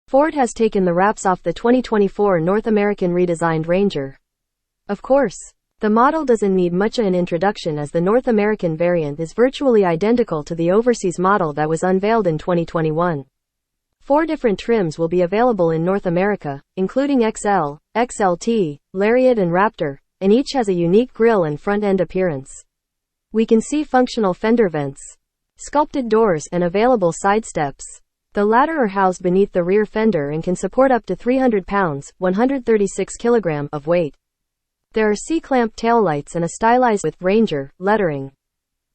Ford has taken the wraps off the 2024 North American redesigned Ranger. Of course, the model doesn't need much of an introduction as the North American variant is virtually identical to the overseas model that was unveiled in 2021. 4 different trims will be available in North America, including XL, XLT, Lariat and Raptor, and each has a unique grille and front-end appearance. We can see functional fender vents, sculpted doors, and available side steps. The latter are housed beneath the rear fender and can support up to 300 pounds, 136 kilograms of weight. There are C-clamp taillights and a stylized with Ranger lettering.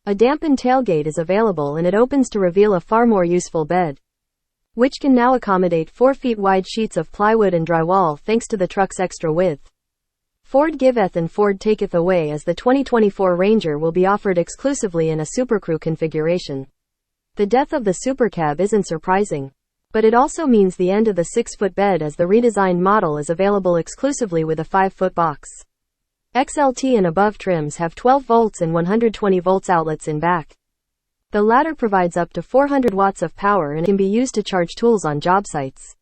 A dampened tailgate is available and it opens to reveal a far more useful bed, which can now accommodate 4 feet wide sheets of plywood and drywall thanks to the truck's extra width. Ford giveth and Ford taketh away as the 2024 Ranger will be offered exclusively in a Super Crew configuration. The death of the Super Cab isn't surprising, but it also means the end of the 6-foot bed as the redesigned model is available exclusively with a 5-foot box. XLT and above trims have 12 volts and 120 volts outlets in back. The latter provides up to 400 watts of power and can be used to charge tools on job sites.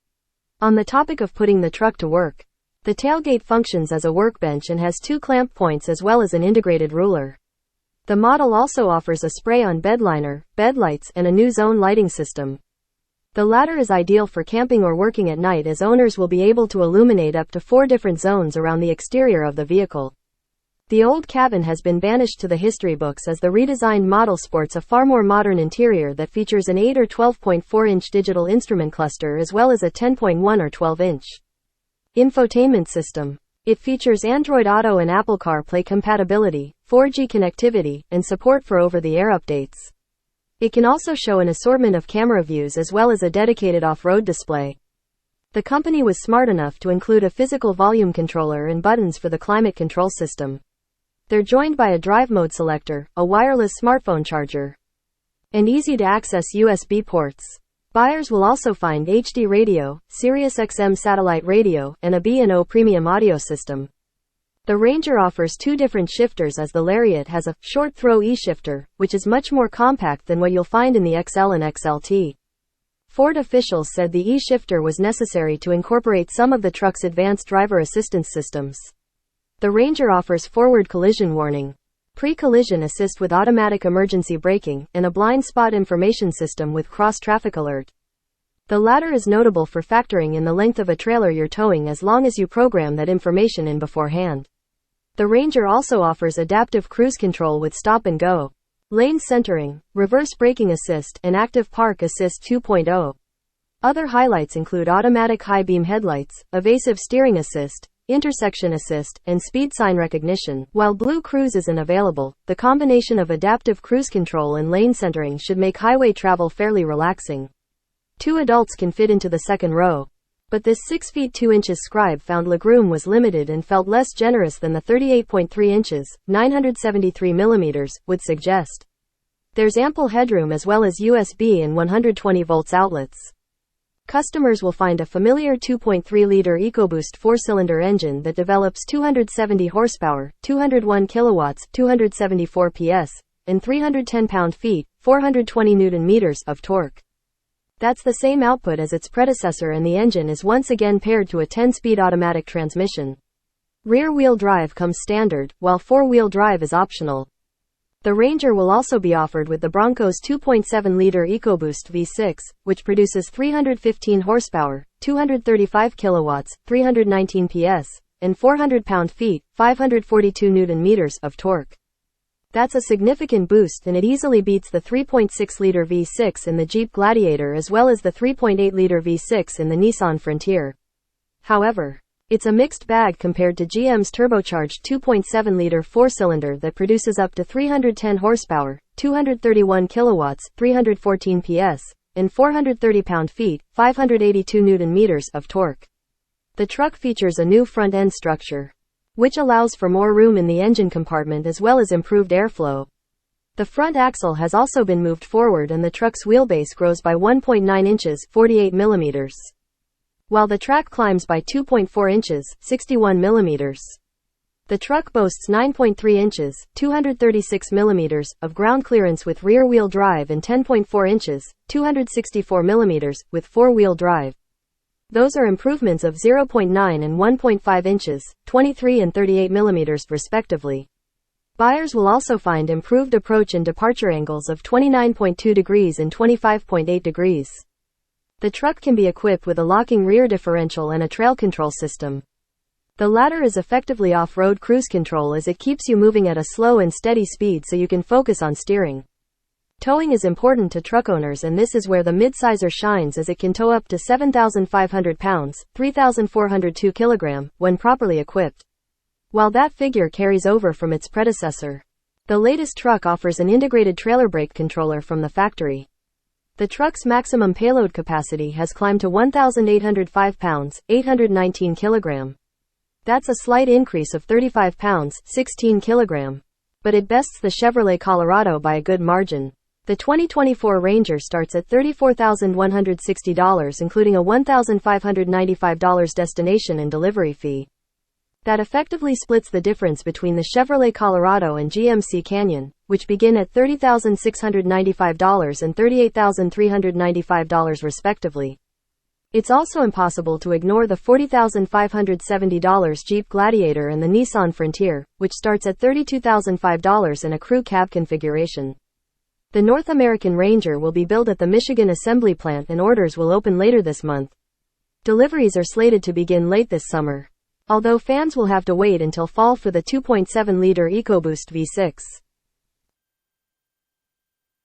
On the topic of putting the truck to work, the tailgate functions as a workbench and has 2 clamp points as well as an integrated ruler. The model also offers a spray-on bed liner, bed lights, and a new zone lighting system. The latter is ideal for camping or working at night as owners will be able to illuminate up to 4 different zones around the exterior of the vehicle. The old cabin has been banished to the history books as the redesigned model sports a far more modern interior that features an 8 or 12.4-inch digital instrument cluster as well as a 10.1 or 12-inch infotainment system. It features Android Auto and Apple CarPlay compatibility, 4G connectivity, and support for over-the-air updates. It can also show an assortment of camera views as well as a dedicated off-road display. The company was smart enough to include a physical volume controller and buttons for the climate control system. They're joined by a drive mode selector, a wireless smartphone charger, and easy-to-access USB ports. Buyers will also find HD radio, Sirius XM satellite radio, and a B&O premium audio system. The Ranger offers 2 different shifters as the Lariat has a short-throw E-shifter, which is much more compact than what you'll find in the XL and XLT. Ford officials said the E-shifter was necessary to incorporate some of the truck's advanced driver assistance systems. The Ranger offers forward collision warning, pre-collision assist with automatic emergency braking, and a blind spot information system with cross-traffic alert. The latter is notable for factoring in the length of a trailer you're towing as long as you program that information in beforehand. The Ranger also offers adaptive cruise control with stop and go, lane centering, reverse braking assist, and active park assist 2.0. Other highlights include automatic high beam headlights, evasive steering assist, intersection assist, and speed sign recognition. While Blue Cruise isn't available, the combination of adaptive cruise control and lane centering should make highway travel fairly relaxing. 2 adults can fit into the second row, but this 6 feet 2 inches Scribe found legroom was limited and felt less generous than the 38.3 inches, 973 millimeters, would suggest. There's ample headroom as well as USB and 120 volts outlets. Customers will find a familiar 2.3-liter EcoBoost 4-cylinder engine that develops 270 horsepower, 201 kilowatts, 274 PS, and 310 pound-feet, 420 newton-meters of torque. That's the same output as its predecessor and the engine is once again paired to a 10-speed automatic transmission. Rear-wheel drive comes standard, while 4-wheel drive is optional. The Ranger will also be offered with the Bronco's 2.7-liter EcoBoost V6, which produces 315 horsepower, 235 kilowatts, 319 PS, and 400 pound-feet, 542 newton-meters of torque. That's a significant boost and it easily beats the 3.6-liter V6 in the Jeep Gladiator as well as the 3.8-liter V6 in the Nissan Frontier. However, it's a mixed bag compared to GM's turbocharged 2.7-liter 4-cylinder that produces up to 310 horsepower, 231 kilowatts, 314 PS, and 430 pound-feet, 582 newton-meters of torque. The truck features a new front-end structure, which allows for more room in the engine compartment as well as improved airflow. The front axle has also been moved forward and the truck's wheelbase grows by 1.9 inches, 48 millimeters. While the track climbs by 2.4 inches, 61 millimeters. The truck boasts 9.3 inches, 236 millimeters, of ground clearance with rear-wheel drive and 10.4 inches, 264 millimeters, with four-wheel drive. Those are improvements of 0.9 and 1.5 inches, 23 and 38 millimeters respectively. Buyers will also find improved approach and departure angles of 29.2 degrees and 25.8 degrees. The truck can be equipped with a locking rear differential and a trail control system. The latter is effectively off-road cruise control as it keeps you moving at a slow and steady speed so you can focus on steering. Towing is important to truck owners, and this is where the midsizer shines as it can tow up to 7,500 pounds, 3,402 kg, when properly equipped. While that figure carries over from its predecessor, the latest truck offers an integrated trailer brake controller from the factory. The truck's maximum payload capacity has climbed to 1,805 pounds, 819 kg. That's a slight increase of 35 pounds, 16 kg. But it bests the Chevrolet Colorado by a good margin. The 2024 Ranger starts at $34,160, including a $1,595 destination and delivery fee. That effectively splits the difference between the Chevrolet Colorado and GMC Canyon, which begin at $30,695 and $38,395 respectively. It's also impossible to ignore the $40,570 Jeep Gladiator and the Nissan Frontier, which starts at $32,005 in a crew cab configuration. The North American Ranger will be built at the Michigan Assembly Plant and orders will open later this month. Deliveries are slated to begin late this summer, although fans will have to wait until fall for the 2.7-liter EcoBoost V6.